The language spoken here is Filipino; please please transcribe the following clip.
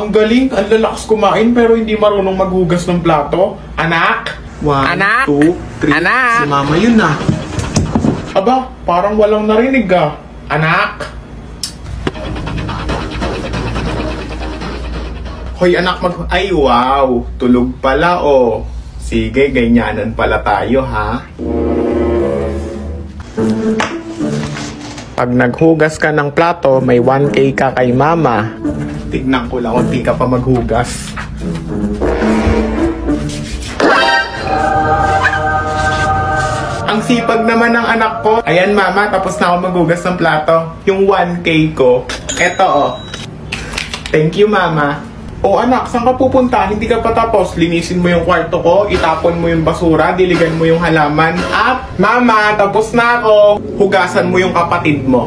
Ang galing, ang lalakas kumain pero hindi marunong maghugas ng plato. Anak? 1, Anak? 2, 3. Anak? Si mama yun na. Aba, parang walang narinig ah. Anak? Hoy anak, ay wow, tulog pala oh. Sige, ganyanan pala tayo ha. Pag naghugas ka ng plato, may 1K ka kay mama. Tignan ko lang kung di ka pa maghugas. Ang sipag naman ng anak ko. Ayan mama, tapos na ako maghugas ng plato. Yung 1K ko, eto oh. Thank you mama. O anak, saan ka pupunta? Hindi ka pa tapos. Linisin mo yung kwarto ko, itapon mo yung basura, diligan mo yung halaman. At mama, tapos na ako. Hugasan mo yung kapatid mo.